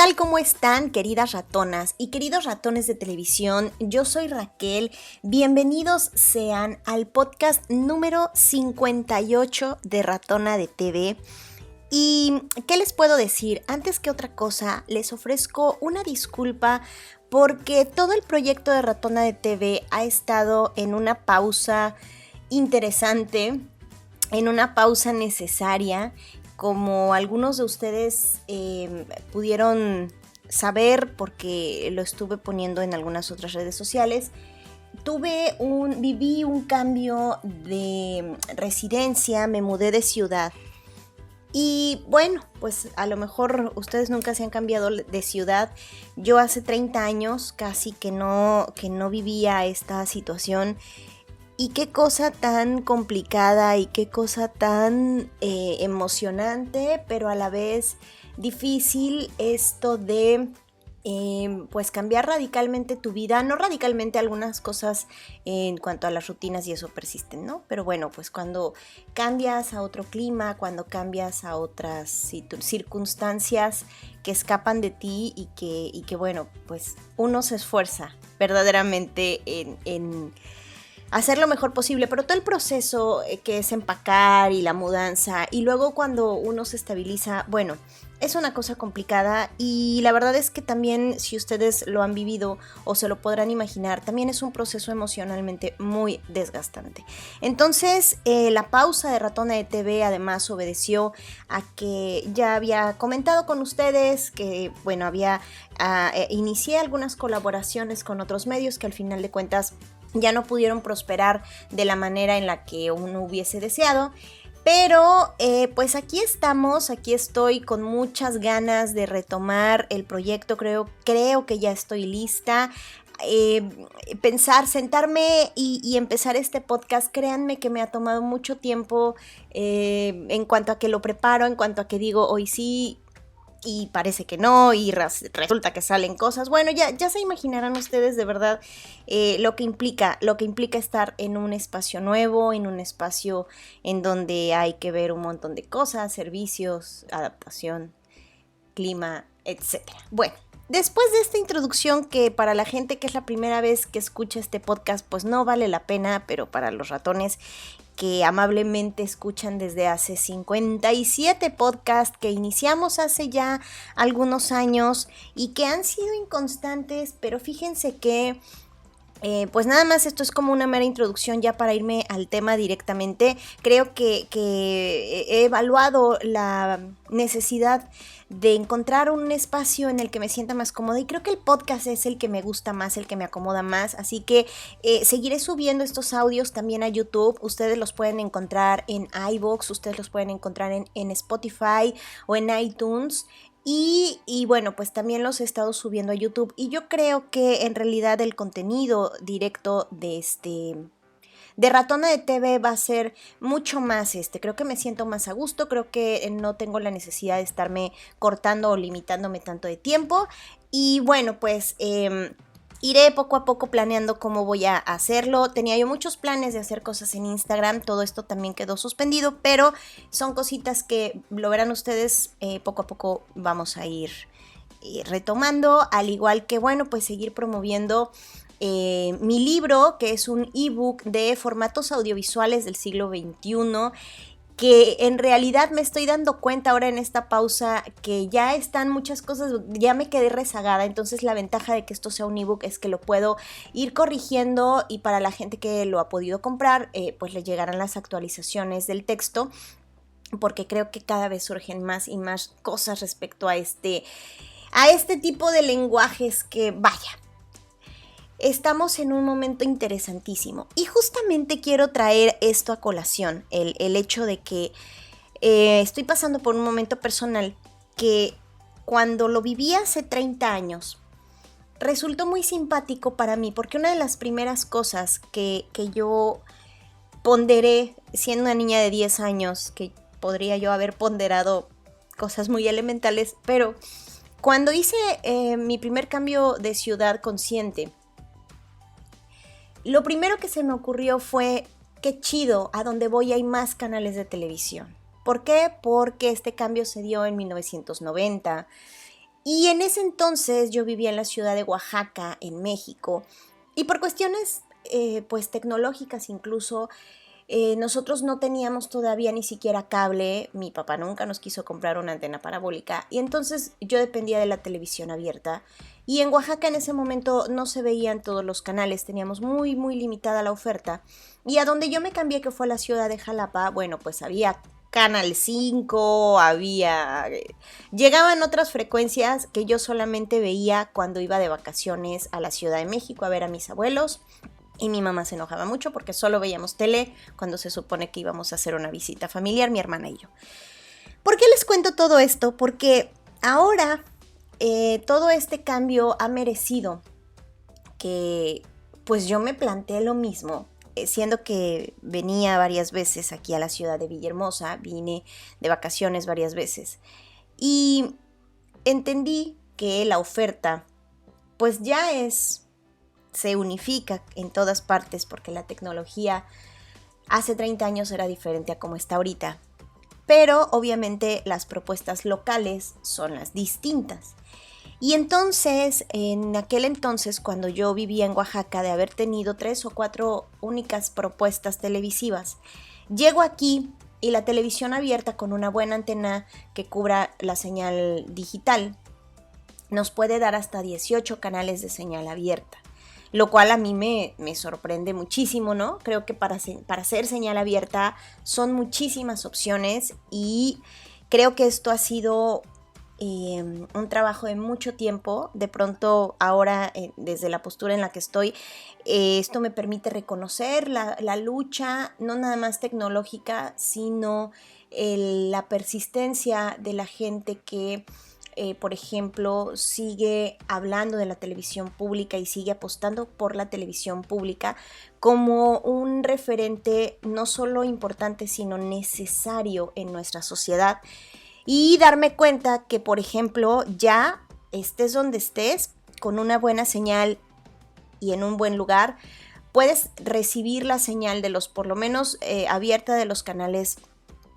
tal? ¿Cómo están, queridas ratonas y queridos ratones de televisión? Yo soy Raquel. Bienvenidos sean al podcast número 58 de Ratona de TV. ¿Y qué les puedo decir? Antes que otra cosa, les ofrezco una disculpa porque todo el proyecto de Ratona de TV ha estado en una pausa interesante, en una pausa necesaria. Como algunos de ustedes pudieron saber, porque lo estuve poniendo en algunas otras redes sociales, viví un cambio de residencia, me mudé de ciudad. Y bueno, pues a lo mejor ustedes nunca se han cambiado de ciudad. Yo hace 30 años casi que no vivía esta situación. Y qué cosa tan complicada y qué cosa tan emocionante, pero a la vez difícil esto de pues cambiar radicalmente tu vida. No radicalmente, algunas cosas en cuanto a las rutinas y eso persisten, ¿no? Pero bueno, pues cuando cambias a otro clima, cuando cambias a otras circunstancias que escapan de ti y que bueno, pues uno se esfuerza verdaderamente en hacer lo mejor posible, pero todo el proceso que es empacar y la mudanza y luego cuando uno se estabiliza, bueno, es una cosa complicada y la verdad es que también si ustedes lo han vivido o se lo podrán imaginar, también es un proceso emocionalmente muy desgastante. Entonces la pausa de Ratona de TV además obedeció a que ya había comentado con ustedes que bueno, inicié algunas colaboraciones con otros medios que al final de cuentas ya no pudieron prosperar de la manera en la que uno hubiese deseado. Pero pues aquí estoy con muchas ganas de retomar el proyecto, creo que ya estoy lista. Sentarme y empezar este podcast, créanme que me ha tomado mucho tiempo en cuanto a que lo preparo, en cuanto a que digo hoy sí y parece que no, y resulta que salen cosas. Bueno, ya se imaginarán ustedes de verdad lo que implica estar en un espacio nuevo, en un espacio en donde hay que ver un montón de cosas, servicios, adaptación, clima, etc. Bueno, después de esta introducción que para la gente que es la primera vez que escucha este podcast, pues no vale la pena, pero para los ratones que amablemente escuchan desde hace 57 podcasts que iniciamos hace ya algunos años y que han sido inconstantes, pero fíjense que pues nada más esto es como una mera introducción ya para irme al tema directamente. Creo que he evaluado la necesidad de encontrar un espacio en el que me sienta más cómoda y creo que el podcast es el que me gusta más, el que me acomoda más, así que seguiré subiendo estos audios también a YouTube. Ustedes los pueden encontrar en iVoox, ustedes los pueden encontrar en Spotify o en iTunes. Y bueno, pues también los he estado subiendo a YouTube y yo creo que en realidad el contenido directo de Ratona de TV va a ser mucho más creo que me siento más a gusto, creo que no tengo la necesidad de estarme cortando o limitándome tanto de tiempo y bueno, pues iré poco a poco planeando cómo voy a hacerlo. Tenía yo muchos planes de hacer cosas en Instagram, todo esto también quedó suspendido, pero son cositas que lo verán ustedes, poco a poco vamos a ir retomando, al igual que bueno, pues seguir promoviendo mi libro, que es un ebook de formatos audiovisuales del siglo XXI, que en realidad me estoy dando cuenta ahora en esta pausa que ya están muchas cosas, ya me quedé rezagada, entonces la ventaja de que esto sea un ebook es que lo puedo ir corrigiendo y para la gente que lo ha podido comprar, pues le llegarán las actualizaciones del texto, porque creo que cada vez surgen más y más cosas respecto a este tipo de lenguajes que vaya. Estamos en un momento interesantísimo y justamente quiero traer esto a colación, el hecho de que estoy pasando por un momento personal que cuando lo viví hace 30 años resultó muy simpático para mí porque una de las primeras cosas que yo ponderé siendo una niña de 10 años, que podría yo haber ponderado cosas muy elementales, pero cuando hice mi primer cambio de ciudad consciente, lo primero que se me ocurrió fue, qué chido, a donde voy hay más canales de televisión. ¿Por qué? Porque este cambio se dio en 1990 Y en ese entonces yo vivía en la ciudad de Oaxaca, en México, y por cuestiones pues tecnológicas incluso, nosotros no teníamos todavía ni siquiera cable, mi papá nunca nos quiso comprar una antena parabólica y entonces yo dependía de la televisión abierta y en Oaxaca en ese momento no se veían todos los canales, teníamos muy limitada la oferta y a donde yo me cambié, que fue a la ciudad de Jalapa, bueno, pues había Canal 5, había... llegaban otras frecuencias que yo solamente veía cuando iba de vacaciones a la Ciudad de México a ver a mis abuelos. Y mi mamá se enojaba mucho porque solo veíamos tele cuando se supone que íbamos a hacer una visita familiar, mi hermana y yo. ¿Por qué les cuento todo esto? Porque ahora todo este cambio ha merecido que pues yo me planteé lo mismo, siendo que venía varias veces aquí a la ciudad de Villahermosa, vine de vacaciones varias veces y entendí que la oferta pues ya se unifica en todas partes porque la tecnología hace 30 años era diferente a como está ahorita. Pero obviamente las propuestas locales son las distintas. Y entonces, en aquel entonces, cuando yo vivía en Oaxaca, de haber tenido 3 o 4 únicas propuestas televisivas, llego aquí y la televisión abierta con una buena antena que cubra la señal digital nos puede dar hasta 18 canales de señal abierta. Lo cual a mí me sorprende muchísimo, ¿no? Creo que para hacer señal abierta son muchísimas opciones y creo que esto ha sido un trabajo de mucho tiempo. De pronto ahora, desde la postura en la que estoy, esto me permite reconocer la lucha, no nada más tecnológica, sino la persistencia de la gente que... por ejemplo, sigue hablando de la televisión pública y sigue apostando por la televisión pública como un referente no solo importante, sino necesario en nuestra sociedad. Y darme cuenta que, por ejemplo, ya estés donde estés, con una buena señal y en un buen lugar, puedes recibir la señal de los, por lo menos abierta, de los canales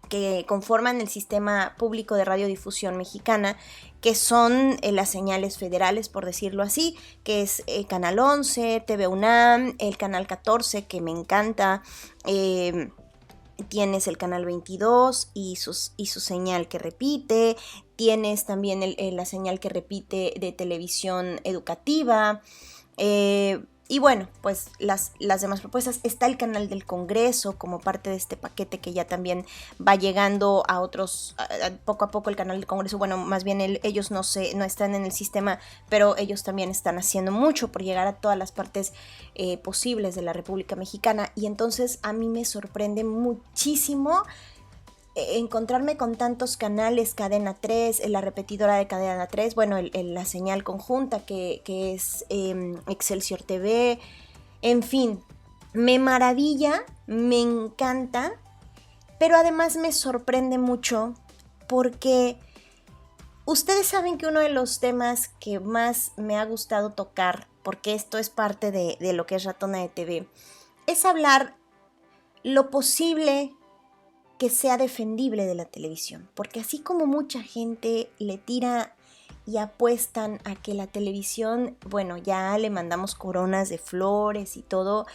que conforman el sistema público de radiodifusión mexicana, que son las señales federales, por decirlo así, que es Canal 11, TV UNAM, el Canal 14, que me encanta, tienes el Canal 22 y su señal que repite, tienes también la señal que repite de televisión educativa, y bueno, pues las demás propuestas. Está el canal del Congreso como parte de este paquete que ya también va llegando a otros, poco a poco el canal del Congreso, bueno, más bien ellos no están en el sistema, pero ellos también están haciendo mucho por llegar a todas las partes posibles de la República Mexicana. Y entonces a mí me sorprende muchísimo encontrarme con tantos canales, Cadena 3, la repetidora de Cadena 3, bueno, la señal conjunta que es Excelsior TV, en fin, me maravilla, me encanta, pero además me sorprende mucho porque ustedes saben que uno de los temas que más me ha gustado tocar, porque esto es parte de lo que es Ratona de TV, es hablar lo posible que sea defendible de la televisión, porque así como mucha gente le tira y apuestan a que la televisión, bueno, ya le mandamos coronas de flores y todo,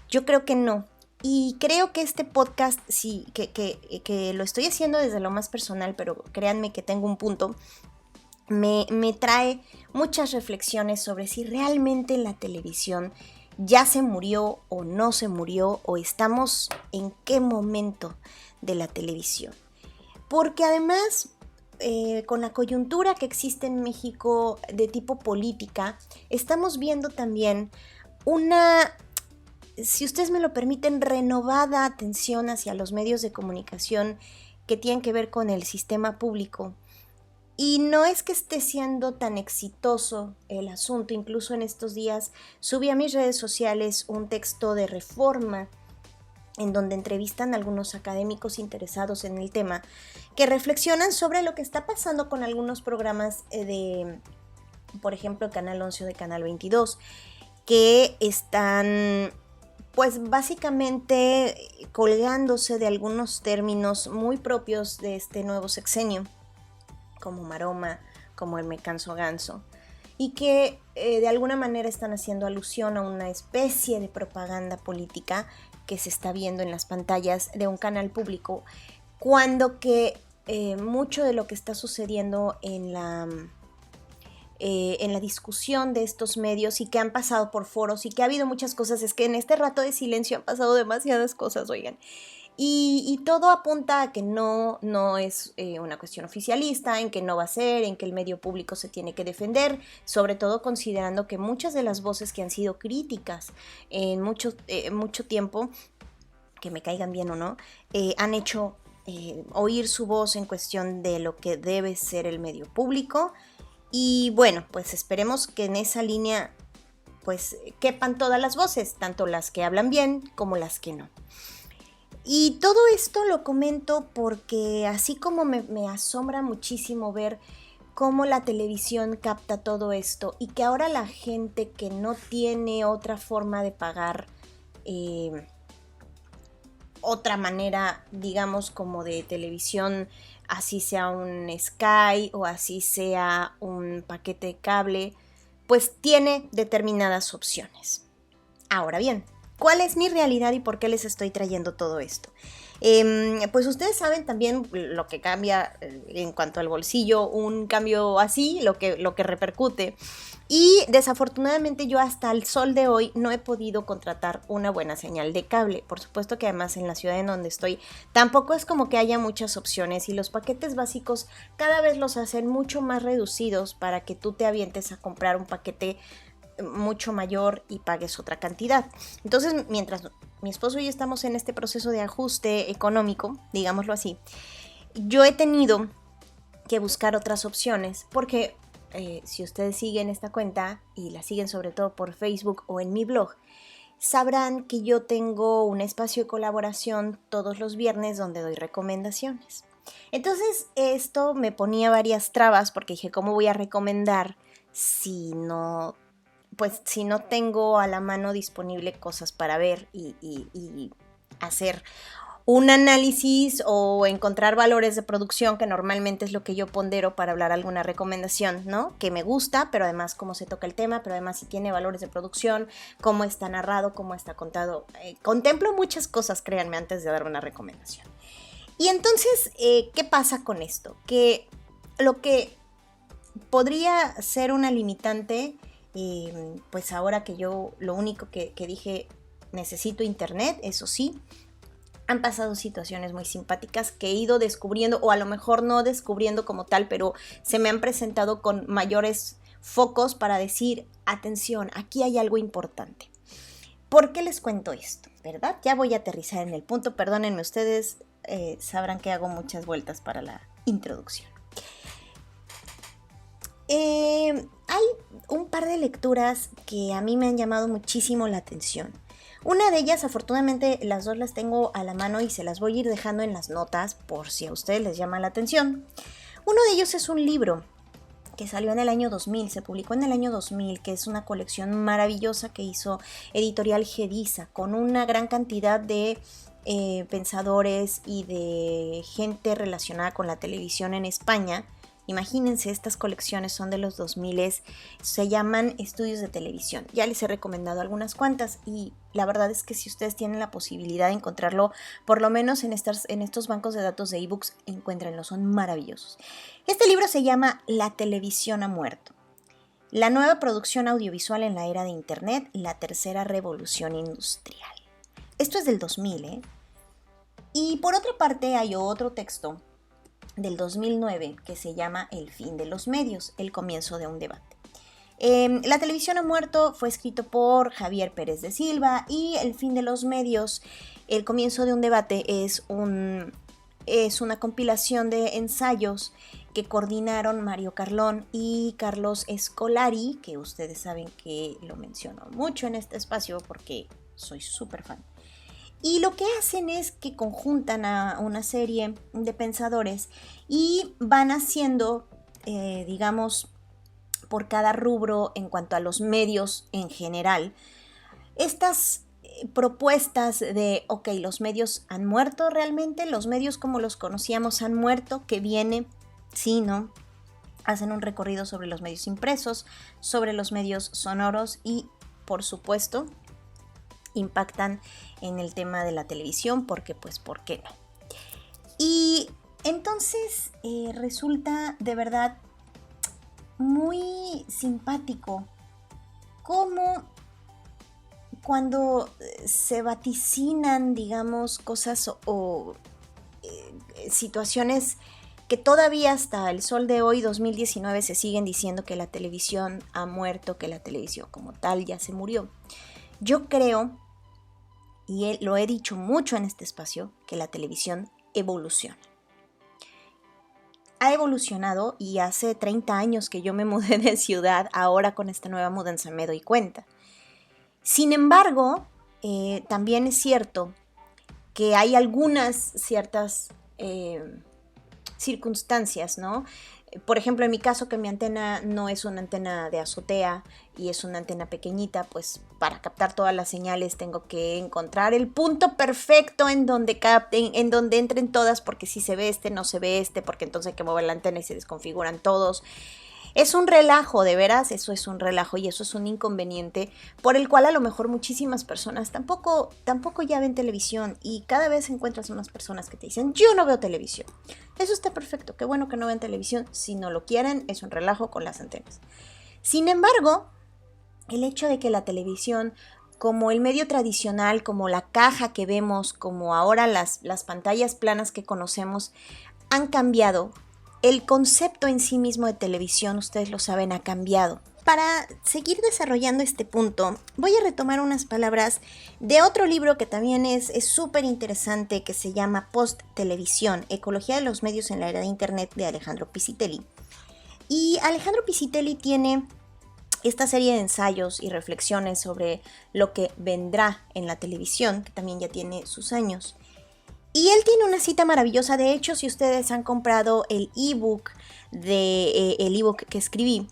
yo creo que no. Y creo que este podcast, sí, que lo estoy haciendo desde lo más personal, pero créanme que tengo un punto, me trae muchas reflexiones sobre si realmente la televisión ya se murió o no se murió, o estamos en qué momento de la televisión. Porque además, con la coyuntura que existe en México de tipo política, estamos viendo también una, si ustedes me lo permiten, renovada atención hacia los medios de comunicación que tienen que ver con el sistema público. Y no es que esté siendo tan exitoso el asunto, incluso en estos días subí a mis redes sociales un texto de Reforma en donde entrevistan a algunos académicos interesados en el tema, que reflexionan sobre lo que está pasando con algunos programas de, por ejemplo, Canal 11 o de Canal 22, que están, pues básicamente colgándose de algunos términos muy propios de este nuevo sexenio, como maroma, como el Me Canso Ganso, y que de alguna manera están haciendo alusión a una especie de propaganda política que se está viendo en las pantallas de un canal público, cuando que mucho de lo que está sucediendo en la discusión de estos medios y que han pasado por foros y que ha habido muchas cosas, es que en este rato de silencio han pasado demasiadas cosas, oigan. Y todo apunta a que no es una cuestión oficialista, en que no va a ser, en que el medio público se tiene que defender, sobre todo considerando que muchas de las voces que han sido críticas en mucho tiempo, que me caigan bien o no, han hecho oír su voz en cuestión de lo que debe ser el medio público. Y bueno, pues esperemos que en esa línea pues quepan todas las voces, tanto las que hablan bien como las que no. Y todo esto lo comento porque así como me asombra muchísimo ver cómo la televisión capta todo esto y que ahora la gente que no tiene otra forma de pagar, otra manera, digamos, como de televisión, así sea un Sky o así sea un paquete de cable, pues tiene determinadas opciones. Ahora bien, ¿cuál es mi realidad y por qué les estoy trayendo todo esto? Pues ustedes saben también lo que cambia en cuanto al bolsillo, un cambio así, lo que repercute. Y desafortunadamente yo hasta el sol de hoy no he podido contratar una buena señal de cable. Por supuesto que además en la ciudad en donde estoy tampoco es como que haya muchas opciones y los paquetes básicos cada vez los hacen mucho más reducidos para que tú te avientes a comprar un paquete mucho mayor y pagues otra cantidad. Entonces, mientras mi esposo y yo estamos en este proceso de ajuste económico, digámoslo así, yo he tenido que buscar otras opciones porque si ustedes siguen esta cuenta y la siguen sobre todo por Facebook o en mi blog, sabrán que yo tengo un espacio de colaboración todos los viernes donde doy recomendaciones. Entonces esto me ponía varias trabas porque dije, ¿cómo voy a recomendar si no tengo a la mano disponible cosas para ver y hacer un análisis o encontrar valores de producción, que normalmente es lo que yo pondero para hablar alguna recomendación, ¿no? Que me gusta, pero además cómo se toca el tema, pero además si tiene valores de producción, cómo está narrado, cómo está contado. Contemplo muchas cosas, créanme, antes de dar una recomendación. Y entonces, ¿qué pasa con esto? Que lo que podría ser una limitante, pues ahora que yo lo único que dije, necesito internet, eso sí, han pasado situaciones muy simpáticas que he ido descubriendo, o a lo mejor no descubriendo como tal, pero se me han presentado con mayores focos para decir, atención, aquí hay algo importante. ¿Por qué les cuento esto? ¿Verdad? Ya voy a aterrizar en el punto, perdónenme ustedes, sabrán que hago muchas vueltas para la introducción. Hay un par de lecturas que a mí me han llamado muchísimo la atención. Una de ellas, afortunadamente, las dos las tengo a la mano y se las voy a ir dejando en las notas por si a ustedes les llama la atención. Uno de ellos es un libro que salió en el año 2000, se publicó en el año 2000, que es una colección maravillosa que hizo Editorial Gediza, con una gran cantidad de pensadores y de gente relacionada con la televisión en España. Imagínense, estas colecciones son de los 2000, se llaman Estudios de Televisión. Ya les he recomendado algunas cuantas y la verdad es que si ustedes tienen la posibilidad de encontrarlo, por lo menos en estos bancos de datos de ebooks, encuéntrenlo, son maravillosos. Este libro se llama La televisión ha muerto. La nueva producción audiovisual en la era de Internet, la tercera revolución industrial. Esto es del 2000, ¿eh? Y por otra parte hay otro texto del 2009 que se llama El fin de los medios, el comienzo de un debate. La televisión ha muerto fue escrito por Javier Pérez de Silva y El fin de los medios, el comienzo de un debate es una compilación de ensayos que coordinaron Mario Carlón y Carlos Escolari, que ustedes saben que lo menciono mucho en este espacio porque soy súper fan. Y lo que hacen es que conjuntan a una serie de pensadores y van haciendo, digamos, por cada rubro en cuanto a los medios en general, estas propuestas de, ok, los medios han muerto realmente, los medios como los conocíamos han muerto, ¿qué viene? Sí, ¿no? hacen un recorrido sobre los medios impresos, sobre los medios sonoros y, por supuesto, impactan en el tema de la televisión porque, pues, ¿por qué no? Y entonces resulta de verdad muy simpático cómo cuando se vaticinan, digamos, cosas o situaciones que todavía hasta el sol de hoy, 2019, se siguen diciendo que la televisión ha muerto, que la televisión como tal ya se murió. Yo creo, y lo he dicho mucho en este espacio, que la televisión evoluciona. Ha evolucionado y hace 30 años que yo me mudé de ciudad, ahora con esta nueva mudanza me doy cuenta. Sin embargo, también es cierto que hay algunas ciertas circunstancias, ¿no? Por ejemplo, en mi caso, que mi antena no es una antena de azotea y es una antena pequeñita, pues para captar todas las señales tengo que encontrar el punto perfecto en donde capten, en donde entren todas, porque si se ve este, no se ve este, porque entonces hay que mover la antena y se desconfiguran todos. Es un relajo, de veras, eso es un relajo y eso es un inconveniente por el cual a lo mejor muchísimas personas tampoco ya ven televisión, y cada vez encuentras unas personas que te dicen, yo no veo televisión. Eso está perfecto, qué bueno que no vean televisión, si no lo quieren es un relajo con las antenas. Sin embargo, el hecho de que la televisión, como el medio tradicional, como la caja que vemos, como ahora las pantallas planas que conocemos, han cambiado. El concepto en sí mismo de televisión, ustedes lo saben, ha cambiado. Para seguir desarrollando este punto, voy a retomar unas palabras de otro libro que también es súper interesante, que se llama Post-Televisión, Ecología de los medios en la era de Internet, de Alejandro Piscitelli. Y Alejandro Piscitelli tiene esta serie de ensayos y reflexiones sobre lo que vendrá en la televisión, que también ya tiene sus años. Y él tiene una cita maravillosa. De hecho, si ustedes han comprado el ebook que escribí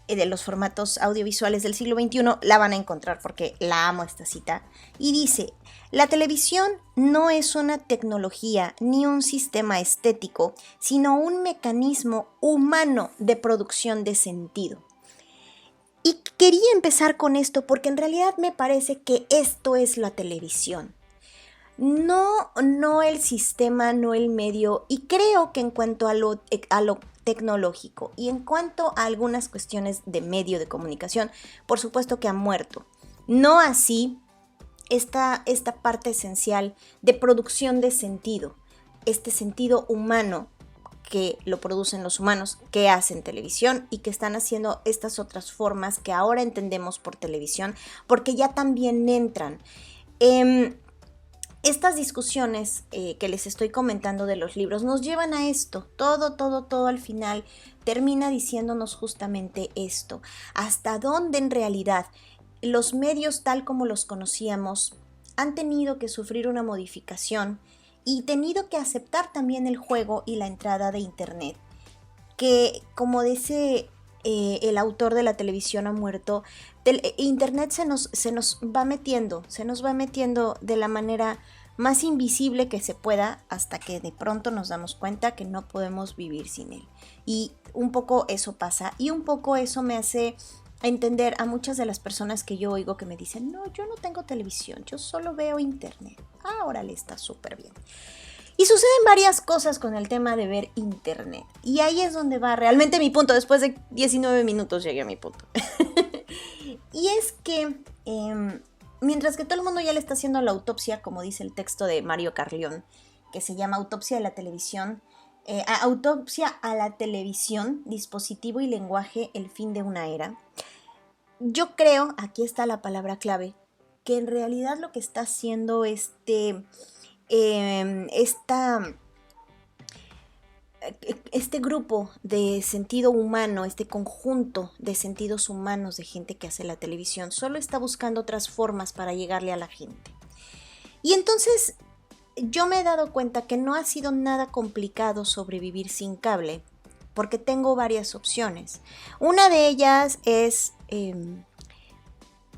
de los formatos audiovisuales del siglo XXI, la van a encontrar porque la amo esta cita. Y dice, la televisión no es una tecnología ni un sistema estético, sino un mecanismo humano de producción de sentido. Y quería empezar con esto porque en realidad me parece que esto es la televisión. No el sistema, no el medio, y creo que en cuanto a lo tecnológico y en cuanto a algunas cuestiones de medio de comunicación, por supuesto que ha muerto. No así esta parte esencial de producción de sentido, este sentido humano que lo producen los humanos, que hacen televisión y que están haciendo estas otras formas que ahora entendemos por televisión, porque ya también entran. Estas discusiones que les estoy comentando de los libros nos llevan a esto. Todo al final termina diciéndonos justamente esto. Hasta dónde en realidad los medios tal como los conocíamos han tenido que sufrir una modificación y tenido que aceptar también el juego y la entrada de Internet. Que, como dice el autor de La televisión ha muerto, Internet se nos va metiendo de la manera más invisible que se pueda, hasta que de pronto nos damos cuenta que no podemos vivir sin él. Y un poco eso pasa, y un poco eso me hace entender a muchas de las personas que yo oigo que me dicen, no, yo no tengo televisión, yo solo veo Internet. Órale, está súper bien. Y suceden varias cosas con el tema de ver Internet. Y ahí es donde va realmente mi punto. Después de 19 minutos llegué a mi punto. Y es que mientras que todo el mundo ya le está haciendo la autopsia, como dice el texto de Mario Carrión, que se llama Autopsia de la televisión, Autopsia a la televisión, dispositivo y lenguaje, el fin de una era. Yo creo, aquí está la palabra clave, que en realidad lo que está haciendo este grupo de sentido humano, este conjunto de sentidos humanos de gente que hace la televisión, solo está buscando otras formas para llegarle a la gente. Y entonces yo me he dado cuenta que no ha sido nada complicado sobrevivir sin cable, porque tengo varias opciones. Una de ellas es,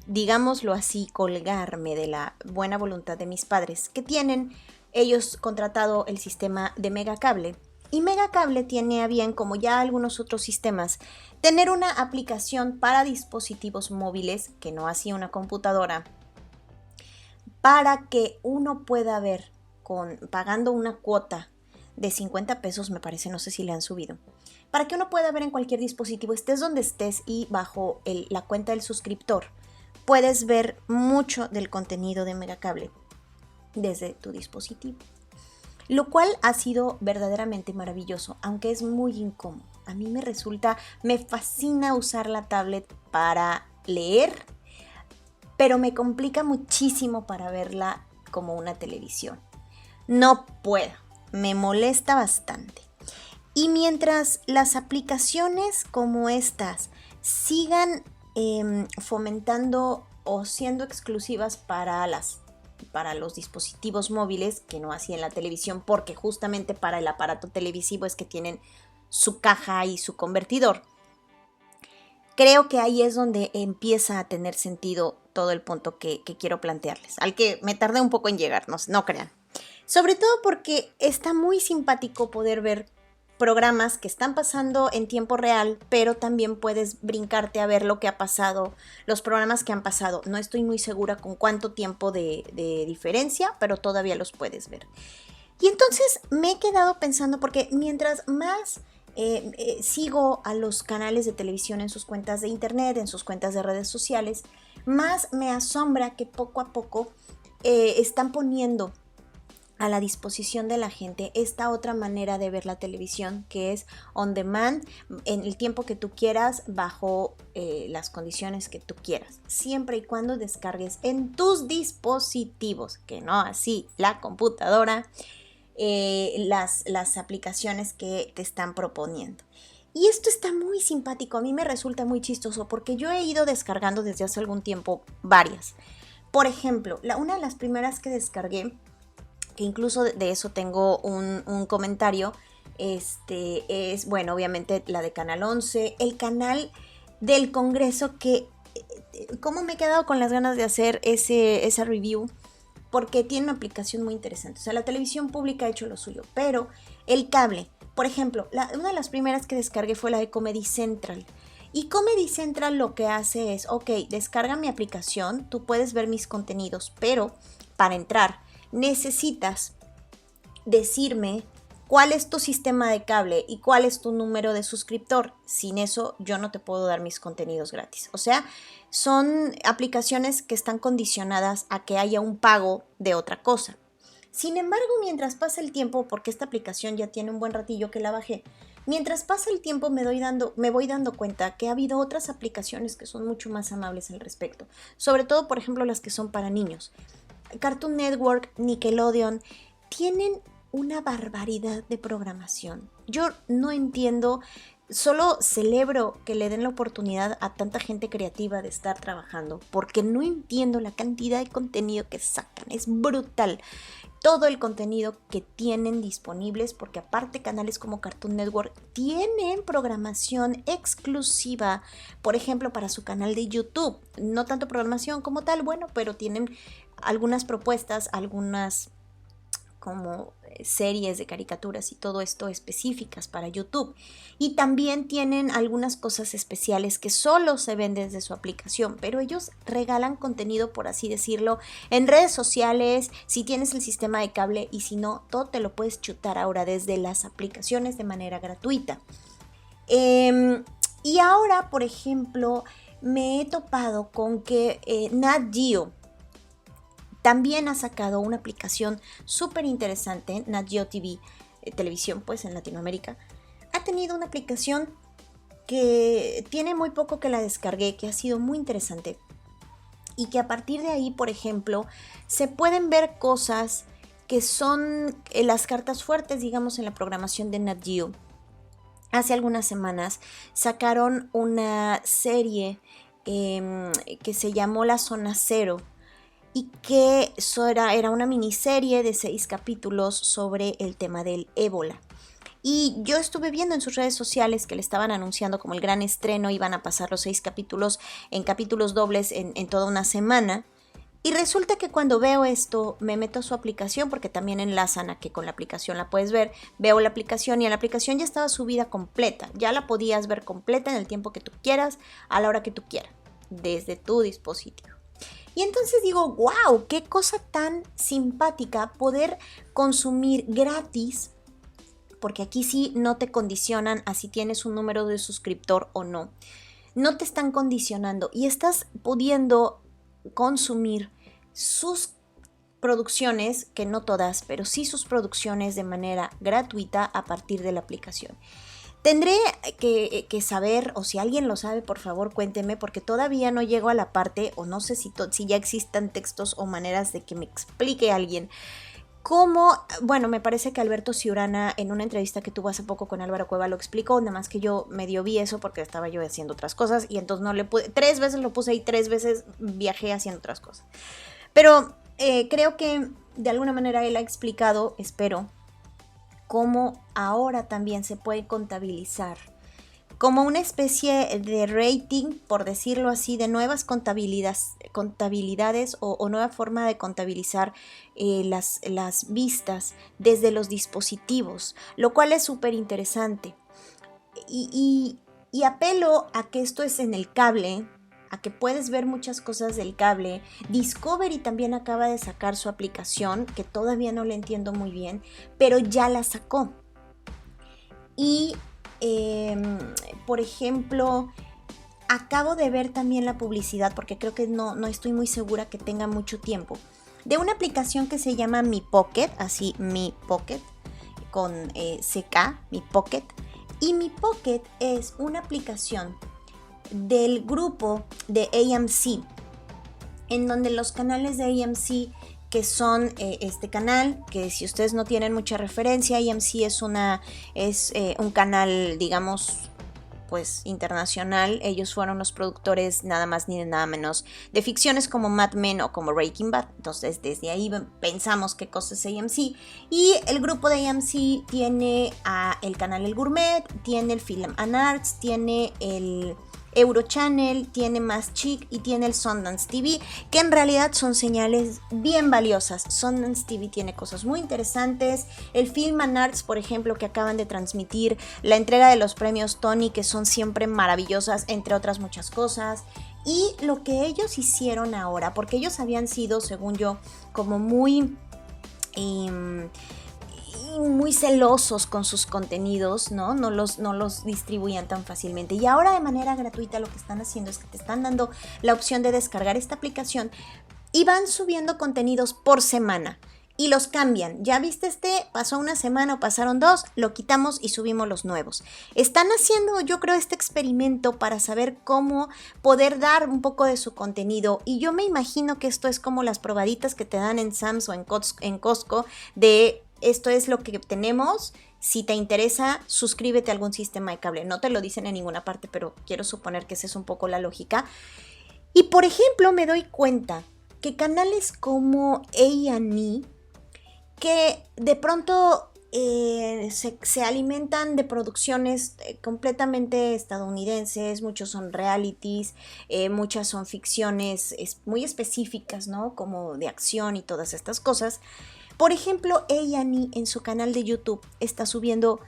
digámoslo así, colgarme de la buena voluntad de mis padres, que tienen ellos contratado el sistema de megacable, Y Megacable tiene a bien, como ya algunos otros sistemas, tener una aplicación para dispositivos móviles, que no hacía una computadora, para que uno pueda ver pagando una cuota de 50 pesos, me parece, no sé si le han subido, para que uno pueda ver en cualquier dispositivo, estés donde estés y bajo la cuenta del suscriptor, puedes ver mucho del contenido de Megacable desde tu dispositivo. Lo cual ha sido verdaderamente maravilloso, aunque es muy incómodo. A mí me fascina usar la tablet para leer, pero me complica muchísimo para verla como una televisión. No puedo, me molesta bastante. Y mientras las aplicaciones como estas sigan fomentando o siendo exclusivas para los dispositivos móviles, que no así en la televisión, porque justamente para el aparato televisivo es que tienen su caja y su convertidor. Creo que ahí es donde empieza a tener sentido todo el punto que quiero plantearles, al que me tardé un poco en llegar, no crean. Sobre todo porque está muy simpático poder ver programas que están pasando en tiempo real, pero también puedes brincarte a ver lo que ha pasado, los programas que han pasado. No estoy muy segura con cuánto tiempo de diferencia, pero todavía los puedes ver. Y entonces me he quedado pensando, porque mientras más sigo a los canales de televisión en sus cuentas de internet, en sus cuentas de redes sociales, más me asombra que poco a poco están poniendo a la disposición de la gente esta otra manera de ver la televisión, que es on demand, en el tiempo que tú quieras, bajo las condiciones que tú quieras, siempre y cuando descargues en tus dispositivos, que no así la computadora, las aplicaciones que te están proponiendo. Y esto está muy simpático, a mí me resulta muy chistoso porque yo he ido descargando desde hace algún tiempo varias. Por ejemplo, una de las primeras que descargué, que incluso de eso tengo un comentario, es, bueno, obviamente la de Canal 11, el canal del Congreso, que cómo me he quedado con las ganas de hacer esa review, porque tiene una aplicación muy interesante. O sea, la televisión pública ha hecho lo suyo, pero el cable, por ejemplo, una de las primeras que descargué fue la de Comedy Central. Y Comedy Central lo que hace es, ok, descarga mi aplicación, tú puedes ver mis contenidos, pero para entrar necesitas decirme cuál es tu sistema de cable y cuál es tu número de suscriptor. Sin eso yo no te puedo dar mis contenidos gratis. O sea, son aplicaciones que están condicionadas a que haya un pago de otra cosa. Sin embargo, mientras pasa el tiempo, porque esta aplicación ya tiene un buen ratillo que la bajé, mientras pasa el tiempo me voy dando cuenta que ha habido otras aplicaciones que son mucho más amables al respecto. Sobre todo, por ejemplo, las que son para niños. Cartoon Network, Nickelodeon, tienen una barbaridad de programación. Yo no entiendo, solo celebro que le den la oportunidad a tanta gente creativa de estar trabajando, porque no entiendo la cantidad de contenido que sacan, es brutal. Todo el contenido que tienen disponibles, porque aparte canales como Cartoon Network tienen programación exclusiva, por ejemplo, para su canal de YouTube. No tanto programación como tal, bueno, pero tienen algunas propuestas, algunas como series de caricaturas y todo esto específicas para YouTube. Y también tienen algunas cosas especiales que solo se ven desde su aplicación, pero ellos regalan contenido, por así decirlo, en redes sociales, si tienes el sistema de cable, y si no, todo te lo puedes chutar ahora desde las aplicaciones de manera gratuita. Y ahora, por ejemplo, me he topado con que Nat Geo también ha sacado una aplicación súper interesante, Nat Geo TV, televisión pues en Latinoamérica. Ha tenido una aplicación que tiene muy poco que la descargué, que ha sido muy interesante. Y que a partir de ahí, por ejemplo, se pueden ver cosas que son las cartas fuertes, digamos, en la programación de Nat Geo. Hace algunas semanas sacaron una serie que se llamó La Zona Cero, y que era una miniserie de 6 capítulos sobre el tema del ébola. Y yo estuve viendo en sus redes sociales que le estaban anunciando como el gran estreno, iban a pasar los 6 capítulos en capítulos dobles en toda una semana. Y resulta que cuando veo esto, me meto a su aplicación, porque también enlazan a que con la aplicación la puedes ver. Veo la aplicación y la aplicación ya estaba subida completa. Ya la podías ver completa en el tiempo que tú quieras, a la hora que tú quieras, desde tu dispositivo. Y entonces digo, wow, qué cosa tan simpática poder consumir gratis, porque aquí sí no te condicionan a si tienes un número de suscriptor o no. No te están condicionando y estás pudiendo consumir sus producciones, que no todas, pero sí sus producciones de manera gratuita a partir de la aplicación. Tendré que saber, o si alguien lo sabe, por favor cuénteme, porque todavía no llego a la parte, o no sé si ya existan textos o maneras de que me explique alguien cómo, bueno, me parece que Alberto Ciurana en una entrevista que tuvo hace poco con Álvaro Cueva lo explicó, nada más que yo medio vi eso porque estaba yo haciendo otras cosas y entonces no le pude, 3 veces lo puse y 3 veces viajé haciendo otras cosas. Pero creo que de alguna manera él ha explicado, espero, cómo ahora también se puede contabilizar como una especie de rating, por decirlo así, de nuevas contabilidades o nueva forma de contabilizar las vistas desde los dispositivos, lo cual es súper interesante. Y apelo a que esto es en el cable, a que puedes ver muchas cosas del cable. Discovery también acaba de sacar su aplicación, que todavía no la entiendo muy bien, pero ya la sacó. Y por ejemplo, acabo de ver también la publicidad, porque creo que no estoy muy segura que tenga mucho tiempo, de una aplicación que se llama Mi Pocket, así Mi Pocket, con CK, Mi Pocket. Y Mi Pocket es una aplicación del grupo de AMC, en donde los canales de AMC, que son este canal, que si ustedes no tienen mucha referencia, AMC es un canal, digamos, pues internacional. Ellos fueron los productores nada más ni nada menos de ficciones como Mad Men o como Breaking Bad. Entonces desde ahí pensamos qué cosa es AMC. Y el grupo de AMC tiene el canal El Gourmet, tiene el Film and Arts, tiene el Eurochannel, tiene Más Chic y tiene el Sundance TV, que en realidad son señales bien valiosas. Sundance TV tiene cosas muy interesantes. El Film and Arts, por ejemplo, que acaban de transmitir la entrega de los premios Tony, que son siempre maravillosas, entre otras muchas cosas. Y lo que ellos hicieron ahora, porque ellos habían sido, según yo, como muy celosos con sus contenidos, ¿no? No los distribuían tan fácilmente. Y ahora de manera gratuita lo que están haciendo es que te están dando la opción de descargar esta aplicación y van subiendo contenidos por semana. Y los cambian. Ya viste pasó una semana o pasaron 2, lo quitamos y subimos los nuevos. Están haciendo, yo creo, este experimento para saber cómo poder dar un poco de su contenido. Y yo me imagino que esto es como las probaditas que te dan en Sam's o en Costco de esto es lo que tenemos. Si te interesa, suscríbete a algún sistema de cable. No te lo dicen en ninguna parte, pero quiero suponer que esa es un poco la lógica. Y por ejemplo, me doy cuenta que canales como A&E, que de pronto se alimentan de producciones completamente estadounidenses, muchos son realities, muchas son ficciones muy específicas, ¿no? Como de acción y todas estas cosas. Por ejemplo, A&E en su canal de YouTube está subiendo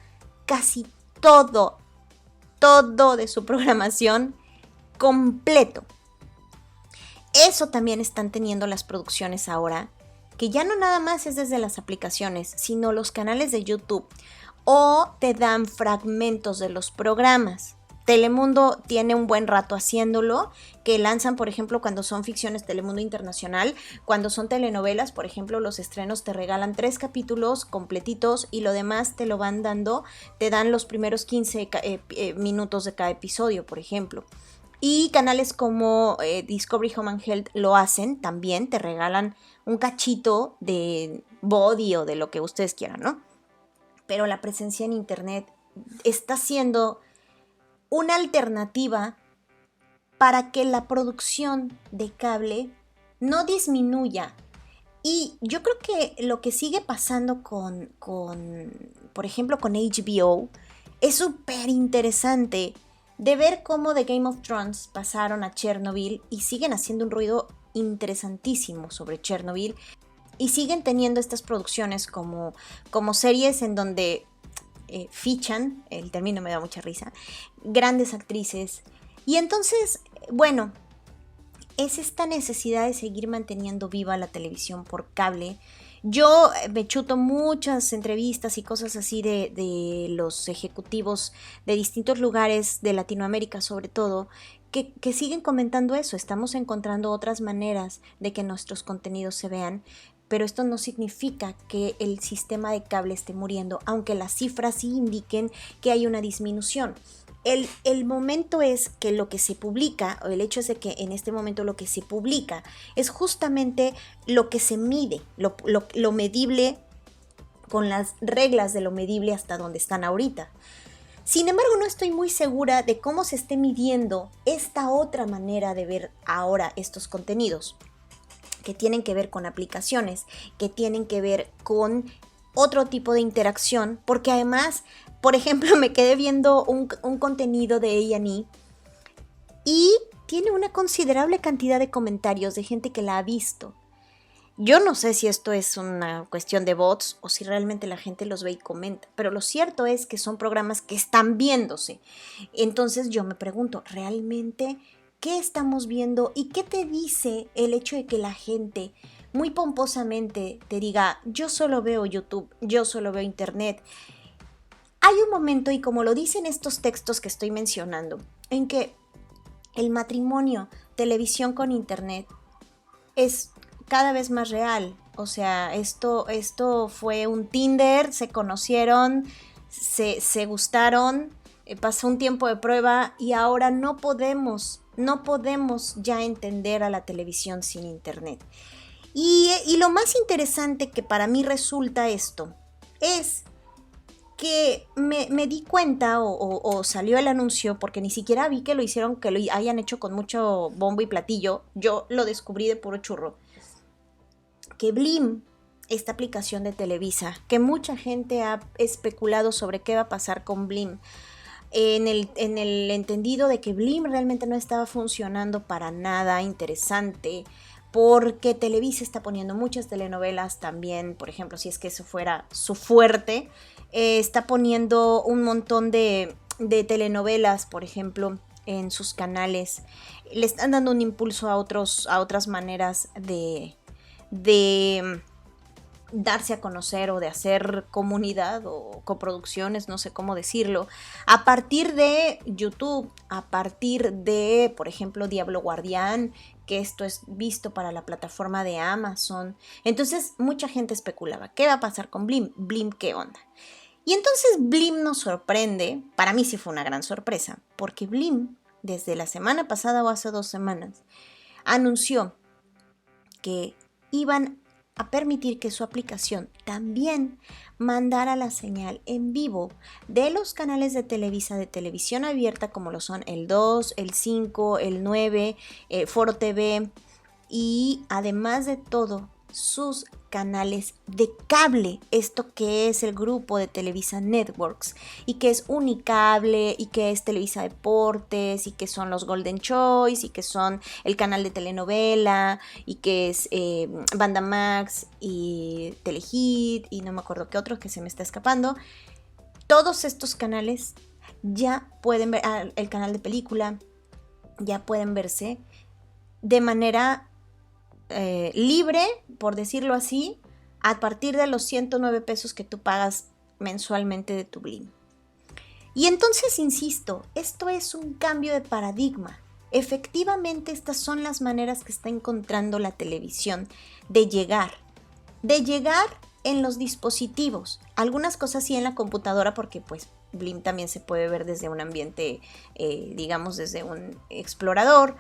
casi todo de su programación completo. Eso también están teniendo las producciones ahora, que ya no nada más es desde las aplicaciones, sino los canales de YouTube, o te dan fragmentos de los programas. Telemundo tiene un buen rato haciéndolo, que lanzan, por ejemplo, cuando son ficciones Telemundo Internacional, cuando son telenovelas, por ejemplo, los estrenos te regalan 3 capítulos completitos y lo demás te lo van dando, te dan los primeros 15 minutos de cada episodio, por ejemplo. Y canales como Discovery Home and Health lo hacen también, te regalan un cachito de Body o de lo que ustedes quieran, ¿no? Pero la presencia en internet está siendo una alternativa para que la producción de cable no disminuya. Y yo creo que lo que sigue pasando por ejemplo, con HBO, es súper interesante de ver cómo de Game of Thrones pasaron a Chernobyl y siguen haciendo un ruido interesantísimo sobre Chernobyl y siguen teniendo estas producciones como series en donde fichan, el término me da mucha risa, grandes actrices. Y entonces, bueno, es esta necesidad de seguir manteniendo viva la televisión por cable. Yo me chuto muchas entrevistas y cosas así de los ejecutivos de distintos lugares de Latinoamérica sobre todo, que siguen comentando eso. Estamos encontrando otras maneras de que nuestros contenidos se vean, pero esto no significa que el sistema de cable esté muriendo, aunque las cifras sí indiquen que hay una disminución. El momento es que lo que se publica, o el hecho es de que en este momento lo que se publica es justamente lo que se mide, lo medible, con las reglas de lo medible hasta donde están ahorita. Sin embargo, no estoy muy segura de cómo se esté midiendo esta otra manera de ver ahora estos contenidos, que tienen que ver con aplicaciones, que tienen que ver con otro tipo de interacción, porque además, por ejemplo, me quedé viendo un contenido de A&E y tiene una considerable cantidad de comentarios de gente que la ha visto. Yo no sé si esto es una cuestión de bots o si realmente la gente los ve y comenta, pero lo cierto es que son programas que están viéndose. Entonces yo me pregunto, ¿realmente qué estamos viendo y qué te dice el hecho de que la gente muy pomposamente te diga, yo solo veo YouTube, yo solo veo Internet? Hay un momento, y como lo dicen estos textos que estoy mencionando, en que el matrimonio, televisión con Internet, es cada vez más real. O sea, esto fue un Tinder, se conocieron, se gustaron, pasó un tiempo de prueba y ahora no podemos ya entender a la televisión sin Internet. Y lo más interesante que para mí resulta esto es que me di cuenta o salió el anuncio, porque ni siquiera vi que lo hicieron, que lo hayan hecho con mucho bombo y platillo. Yo lo descubrí de puro churro. Que Blim, esta aplicación de Televisa, que mucha gente ha especulado sobre qué va a pasar con Blim, en el entendido de que Blim realmente no estaba funcionando para nada interesante, porque Televisa está poniendo muchas telenovelas también, por ejemplo, si es que eso fuera su fuerte, está poniendo un montón de telenovelas, por ejemplo, en sus canales. Le están dando un impulso a otras maneras de darse a conocer o de hacer comunidad o coproducciones, no sé cómo decirlo, a partir de YouTube, a partir de, por ejemplo, Diablo Guardián, que esto es visto para la plataforma de Amazon. Entonces mucha gente especulaba, ¿qué va a pasar con Blim? Blim, ¿qué onda? Y entonces Blim nos sorprende, para mí sí fue una gran sorpresa, porque Blim, desde la semana pasada o hace 2 semanas, anunció que iban a permitir que su aplicación también mandara la señal en vivo de los canales de Televisa, de televisión abierta, como lo son el 2, el 5, el 9, Foro TV, y además de todo, sus canales de cable, esto que es el grupo de Televisa Networks y que es Unicable y que es Televisa Deportes y que son los Golden Choice y que son el canal de telenovela y que es Banda Max y Telehit y no me acuerdo qué otros que se me está escapando. Todos estos canales ya pueden ver, el canal de película ya pueden verse de manera libre, por decirlo así, a partir de los 109 pesos que tú pagas mensualmente de tu Blim. Y entonces, insisto, esto es un cambio de paradigma. Efectivamente, estas son las maneras que está encontrando la televisión de llegar en los dispositivos. Algunas cosas sí en la computadora, porque pues Blim también se puede ver desde un ambiente, digamos, desde un explorador,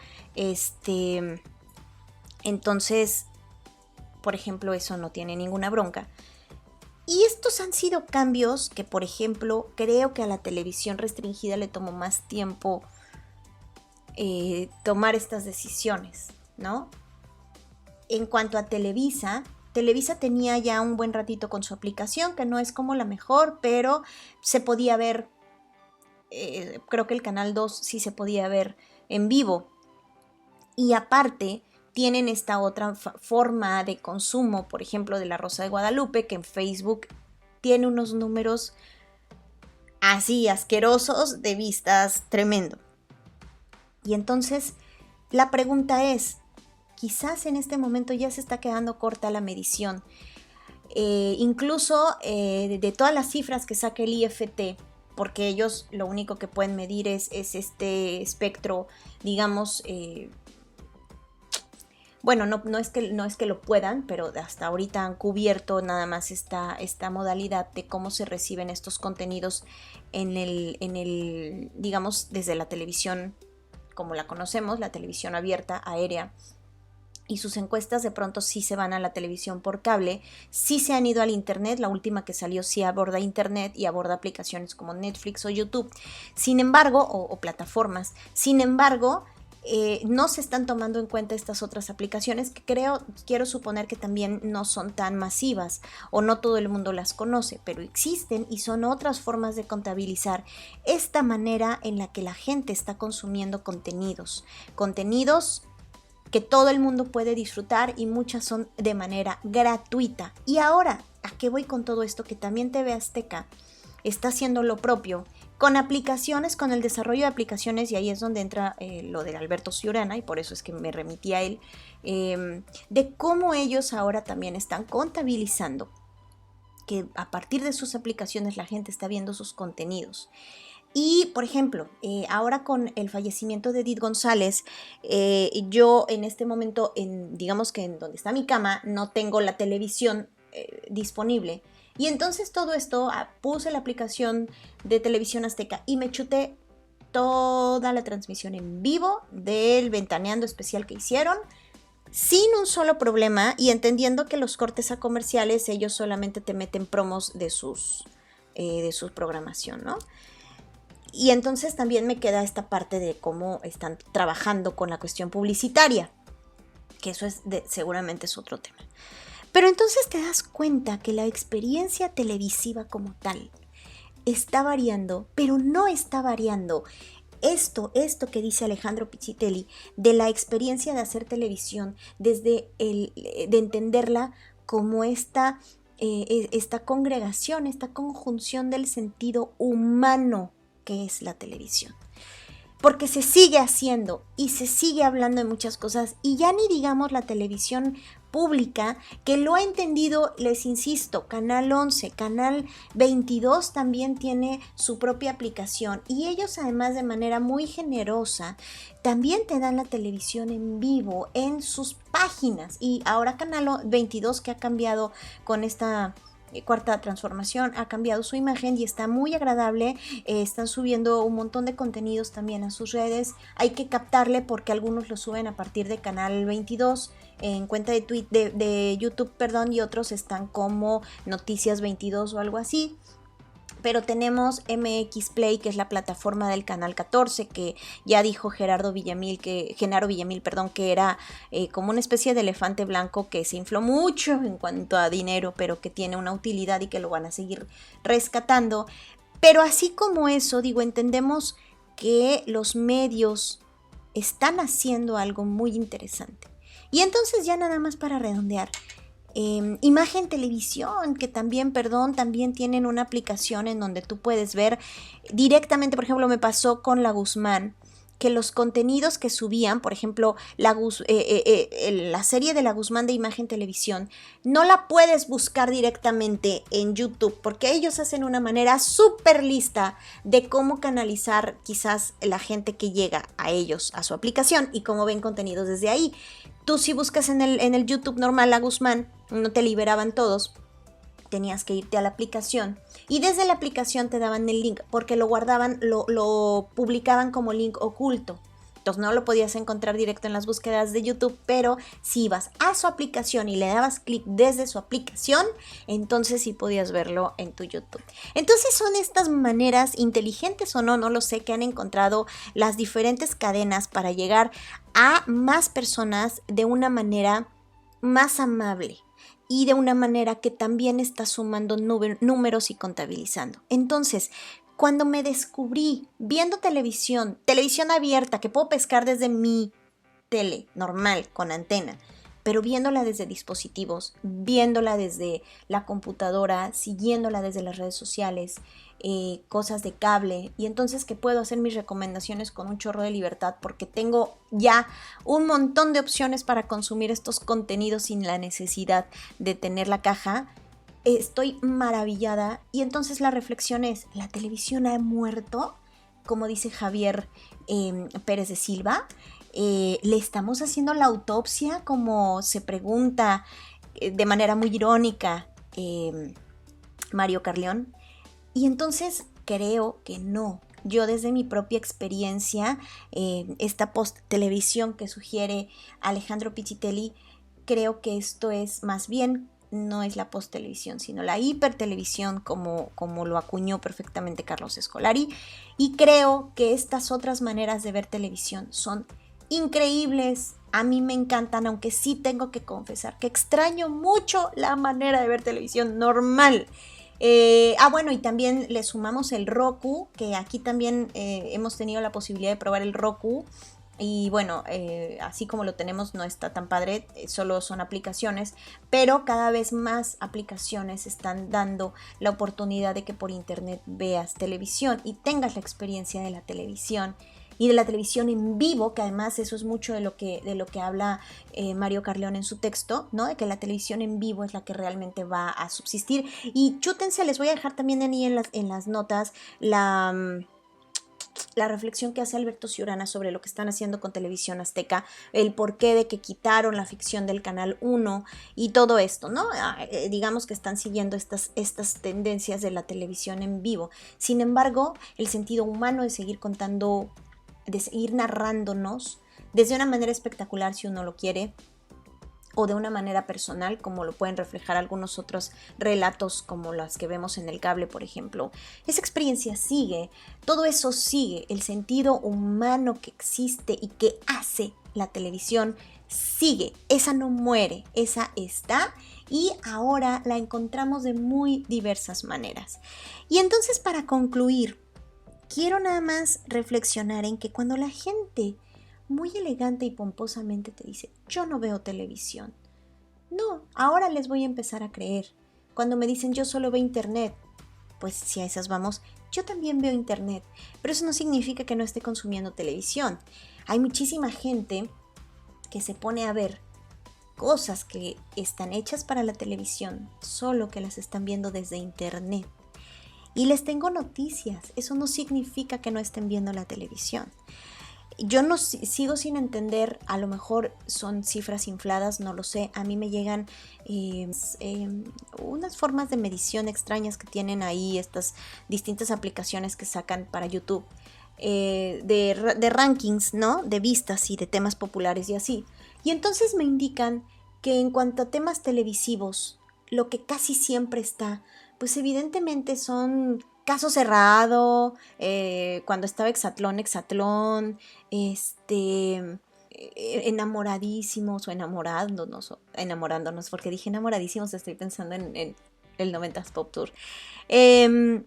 entonces, por ejemplo, eso no tiene ninguna bronca. Y estos han sido cambios que, por ejemplo, creo que a la televisión restringida le tomó más tiempo tomar estas decisiones, ¿no? En cuanto a Televisa tenía ya un buen ratito con su aplicación, que no es como la mejor, pero se podía ver, creo que el canal 2 sí se podía ver en vivo. Y aparte, tienen esta otra forma de consumo, por ejemplo, de La Rosa de Guadalupe, que en Facebook tiene unos números así asquerosos de vistas, tremendo. Y entonces la pregunta es, quizás en este momento ya se está quedando corta la medición. Incluso de todas las cifras que saca el IFT, porque ellos lo único que pueden medir es este espectro, digamos, bueno, no es que lo puedan, pero hasta ahorita han cubierto nada más esta modalidad de cómo se reciben estos contenidos en el, digamos, desde la televisión como la conocemos, la televisión abierta, aérea. Y sus encuestas de pronto sí se van a la televisión por cable, sí se han ido al internet, la última que salió sí aborda internet y aborda aplicaciones como Netflix o YouTube, sin embargo, o plataformas, sin embargo, no se están tomando en cuenta estas otras aplicaciones que quiero suponer que también no son tan masivas o no todo el mundo las conoce, pero existen y son otras formas de contabilizar esta manera en la que la gente está consumiendo contenidos que todo el mundo puede disfrutar y muchas son de manera gratuita. Y ahora, ¿a qué voy con todo esto? Que también TV Azteca está haciendo lo propio con aplicaciones, con el desarrollo de aplicaciones, y ahí es donde entra lo de Alberto Ciurana, y por eso es que me remití a él, de cómo ellos ahora también están contabilizando que a partir de sus aplicaciones la gente está viendo sus contenidos. Y, por ejemplo, ahora con el fallecimiento de Edith González, yo en este momento, digamos que en donde está mi cama, no tengo la televisión disponible. Y entonces todo esto, puse la aplicación de Televisión Azteca y me chuté toda la transmisión en vivo del Ventaneando especial que hicieron, sin un solo problema, y entendiendo que los cortes a comerciales, ellos solamente te meten promos de sus programación, ¿no? Y entonces también me queda esta parte de cómo están trabajando con la cuestión publicitaria, que eso seguramente es otro tema. Pero entonces te das cuenta que la experiencia televisiva como tal está variando, pero no está variando esto que dice Alejandro Pizzitelli de la experiencia de hacer televisión, de entenderla como esta congregación, esta conjunción del sentido humano que es la televisión. Porque se sigue haciendo y se sigue hablando de muchas cosas, y ya ni digamos la televisión pública, que lo ha entendido, les insisto, Canal 11, Canal 22 también tiene su propia aplicación, y ellos además de manera muy generosa también te dan la televisión en vivo en sus páginas. Y ahora Canal 22, que ha cambiado con esta cuarta transformación, ha cambiado su imagen y está muy agradable, están subiendo un montón de contenidos también a sus redes, hay que captarle porque algunos lo suben a partir de Canal 22 en cuenta de YouTube, perdón, y otros están como Noticias 22 o algo así. Pero tenemos MX Play, que es la plataforma del Canal 14, que ya dijo Genaro Villamil, que era como una especie de elefante blanco que se infló mucho en cuanto a dinero, pero que tiene una utilidad y que lo van a seguir rescatando. Pero así como eso, entendemos que los medios están haciendo algo muy interesante. Y entonces, ya nada más para redondear, Imagen Televisión, que también tienen una aplicación en donde tú puedes ver directamente. Por ejemplo, me pasó con La Guzmán, que los contenidos que subían, por ejemplo, la serie de La Guzmán de Imagen Televisión, no la puedes buscar directamente en YouTube, porque ellos hacen una manera súper lista de cómo canalizar quizás la gente que llega a ellos, a su aplicación, y cómo ven contenidos desde ahí. Tú, si buscas en el YouTube normal La Guzmán, no te liberaban todos, tenías que irte a la aplicación, y desde la aplicación te daban el link, porque lo guardaban, lo publicaban como link oculto. Entonces no lo podías encontrar directo en las búsquedas de YouTube, pero si ibas a su aplicación y le dabas clic desde su aplicación, entonces sí podías verlo en tu YouTube. Entonces son estas maneras, inteligentes o no lo sé, que han encontrado las diferentes cadenas para llegar a más personas de una manera más amable y de una manera que también está sumando números y contabilizando. Entonces, cuando me descubrí viendo televisión abierta, que puedo pescar desde mi tele normal, con antena, pero viéndola desde dispositivos, viéndola desde la computadora, siguiéndola desde las redes sociales, cosas de cable, y entonces que puedo hacer mis recomendaciones con un chorro de libertad porque tengo ya un montón de opciones para consumir estos contenidos sin la necesidad de tener la caja. Estoy maravillada. Y entonces la reflexión es, ¿la televisión ha muerto? Como dice Javier Pérez de Silva. ¿Le estamos haciendo la autopsia? Como se pregunta de manera muy irónica Mario Carleón. Y entonces creo que no. Yo desde mi propia experiencia, esta post-televisión que sugiere Alejandro Pizzitelli, creo que esto es más bien, no es la post-televisión, sino la hipertelevisión como lo acuñó perfectamente Carlos Escolari. Y creo que estas otras maneras de ver televisión son increíbles. A mí me encantan, aunque sí tengo que confesar que extraño mucho la manera de ver televisión normal. Bueno, y también le sumamos el Roku, que aquí también hemos tenido la posibilidad de probar el Roku. Y bueno, así como lo tenemos no está tan padre, solo son aplicaciones, pero cada vez más aplicaciones están dando la oportunidad de que por internet veas televisión y tengas la experiencia de la televisión y de la televisión en vivo, que además eso es mucho de lo que habla Mario Carleón en su texto, ¿no? De que la televisión en vivo es la que realmente va a subsistir. Y chútense, les voy a dejar también ahí en las notas la reflexión que hace Alberto Ciurana sobre lo que están haciendo con Televisión Azteca, el porqué de que quitaron la ficción del Canal 1 y todo esto, ¿no? Digamos que están siguiendo estas tendencias de la televisión en vivo. Sin embargo, el sentido humano de seguir contando, de seguir narrándonos desde una manera espectacular si uno lo quiere, o de una manera personal, como lo pueden reflejar algunos otros relatos como las que vemos en el cable, por ejemplo. Esa experiencia sigue, todo eso sigue, el sentido humano que existe y que hace la televisión sigue, esa no muere, esa está y ahora la encontramos de muy diversas maneras. Y entonces, para concluir, quiero nada más reflexionar en que cuando la gente muy elegante y pomposamente te dice, yo no veo televisión. No, ahora les voy a empezar a creer. Cuando me dicen, yo solo veo internet, pues si a esas vamos, yo también veo internet. Pero eso no significa que no esté consumiendo televisión. Hay muchísima gente que se pone a ver cosas que están hechas para la televisión, solo que las están viendo desde internet. Y les tengo noticias, eso no significa que no estén viendo la televisión. Yo no sigo sin entender, a lo mejor son cifras infladas, no lo sé. A mí me llegan unas formas de medición extrañas que tienen ahí estas distintas aplicaciones que sacan para YouTube, de rankings, ¿no? De vistas y de temas populares y así. Y entonces me indican que en cuanto a temas televisivos, lo que casi siempre está, pues evidentemente son Caso Cerrado, cuando estaba Exatlón, enamoradísimos o enamorándonos, porque dije enamoradísimos, estoy pensando en el 90s Pop Tour. En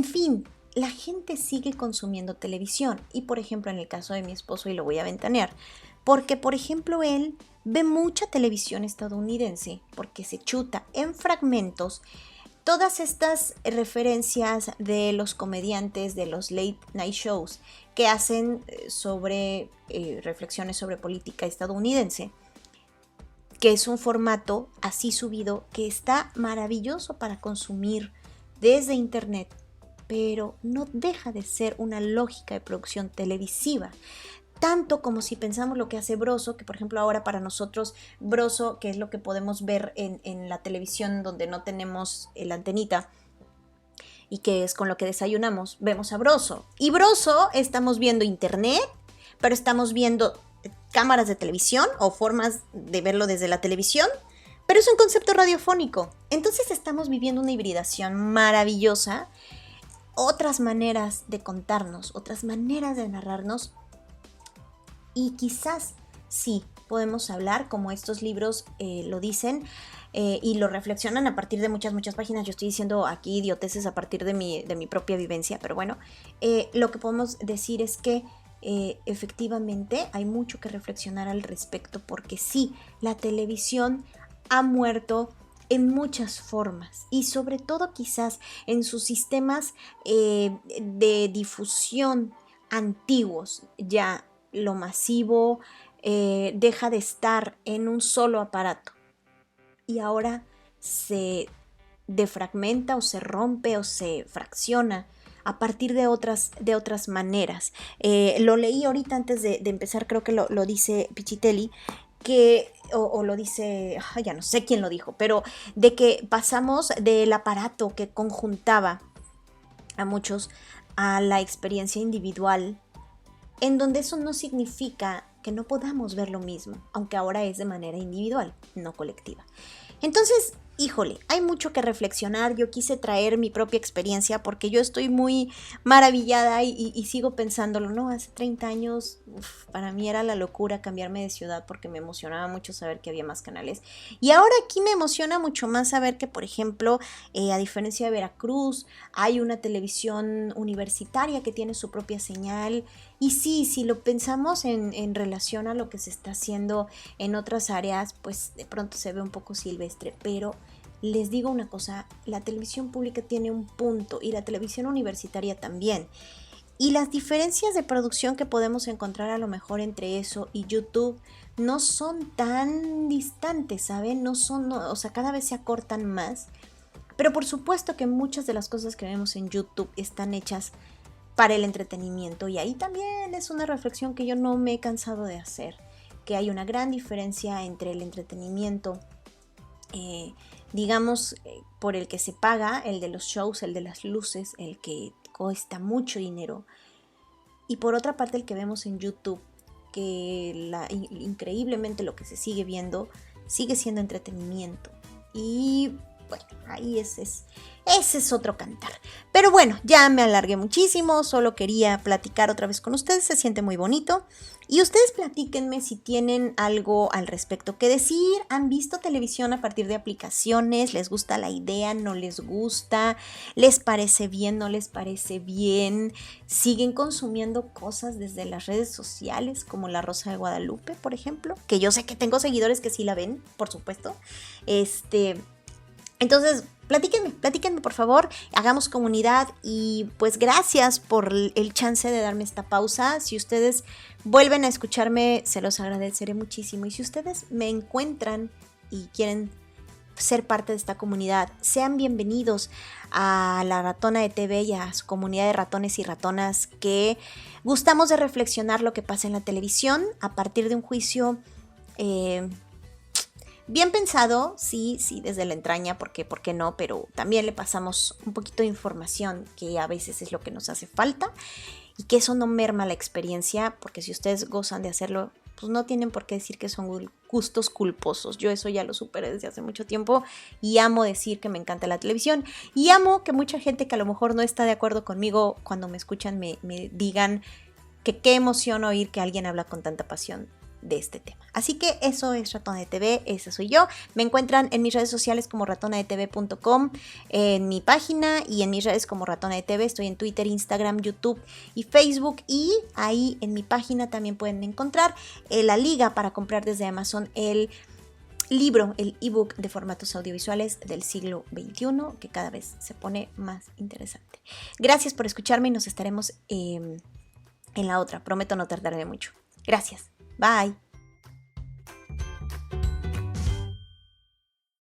fin, la gente sigue consumiendo televisión y, por ejemplo, en el caso de mi esposo, y lo voy a ventanear, porque, por ejemplo, él ve mucha televisión estadounidense porque se chuta en fragmentos todas estas referencias de los comediantes de los late night shows que hacen sobre reflexiones sobre política estadounidense, que es un formato así subido que está maravilloso para consumir desde internet, pero no deja de ser una lógica de producción televisiva. Tanto como si pensamos lo que hace Broso, que por ejemplo ahora para nosotros Broso, que es lo que podemos ver en la televisión donde no tenemos la antenita y que es con lo que desayunamos, vemos a Broso. Y Broso estamos viendo internet, pero estamos viendo cámaras de televisión o formas de verlo desde la televisión, pero es un concepto radiofónico. Entonces estamos viviendo una hibridación maravillosa, otras maneras de contarnos, otras maneras de narrarnos. Y quizás sí podemos hablar, como estos libros lo dicen y lo reflexionan a partir de muchas páginas. Yo estoy diciendo aquí idioteces a partir de mi propia vivencia, pero bueno, lo que podemos decir es que efectivamente hay mucho que reflexionar al respecto, porque sí, la televisión ha muerto en muchas formas y sobre todo quizás en sus sistemas de difusión antiguos. Ya lo masivo deja de estar en un solo aparato y ahora se defragmenta o se rompe o se fracciona a partir de otras maneras. Lo leí ahorita antes de empezar, creo que lo dice Pichitelli, que, o lo dice, ya no sé quién lo dijo, pero de que pasamos del aparato que conjuntaba a muchos a la experiencia individual, en donde eso no significa que no podamos ver lo mismo, aunque ahora es de manera individual, no colectiva. Entonces, híjole, hay mucho que reflexionar. Yo quise traer mi propia experiencia porque yo estoy muy maravillada y sigo pensándolo, ¿no? Hace 30 años, para mí era la locura cambiarme de ciudad porque me emocionaba mucho saber que había más canales. Y ahora aquí me emociona mucho más saber que, por ejemplo, a diferencia de Veracruz, hay una televisión universitaria que tiene su propia señal. Y sí, si lo pensamos en relación a lo que se está haciendo en otras áreas, pues de pronto se ve un poco silvestre, pero les digo una cosa, la televisión pública tiene un punto y la televisión universitaria también. Y las diferencias de producción que podemos encontrar a lo mejor entre eso y YouTube no son tan distantes, ¿saben? No son, no, o sea, cada vez se acortan más. Pero por supuesto que muchas de las cosas que vemos en YouTube están hechas para el entretenimiento, y ahí también es una reflexión que yo no me he cansado de hacer, que hay una gran diferencia entre el entretenimiento digamos por el que se paga, el de los shows, el de las luces, el que cuesta mucho dinero, y por otra parte el que vemos en YouTube, que increíblemente lo que se sigue viendo sigue siendo entretenimiento. Y bueno, ahí ese es otro cantar. Pero bueno, ya me alargué muchísimo, solo quería platicar otra vez con ustedes, se siente muy bonito. Y ustedes platíquenme si tienen algo al respecto que decir. ¿Han visto televisión a partir de aplicaciones? ¿Les gusta la idea? ¿No les gusta? ¿Les parece bien? ¿No les parece bien? ¿Siguen consumiendo cosas desde las redes sociales como La Rosa de Guadalupe, por ejemplo? Que yo sé que tengo seguidores que sí la ven, por supuesto. Entonces, platíquenme por favor, hagamos comunidad y pues gracias por el chance de darme esta pausa. Si ustedes vuelven a escucharme, se los agradeceré muchísimo. Y si ustedes me encuentran y quieren ser parte de esta comunidad, sean bienvenidos a la Ratona de TV y a su comunidad de ratones y ratonas que gustamos de reflexionar lo que pasa en la televisión a partir de un juicio bien pensado, sí, desde la entraña, porque ¿por qué no? Pero también le pasamos un poquito de información que a veces es lo que nos hace falta y que eso no merma la experiencia, porque si ustedes gozan de hacerlo, pues no tienen por qué decir que son gustos culposos. Yo eso ya lo superé desde hace mucho tiempo y amo decir que me encanta la televisión y amo que mucha gente que a lo mejor no está de acuerdo conmigo cuando me escuchan me digan que qué emoción oír que alguien habla con tanta pasión de este tema. Así que eso es Ratona de TV, esa soy yo. Me encuentran en mis redes sociales como ratonadetv.com, en mi página y en mis redes como Ratona de TV. Estoy en Twitter, Instagram, YouTube y Facebook, y ahí en mi página también pueden encontrar la liga para comprar desde Amazon el libro, el ebook de formatos audiovisuales del siglo XXI, que cada vez se pone más interesante. Gracias por escucharme y nos estaremos en la otra. Prometo no tardarme mucho. Gracias. Bye.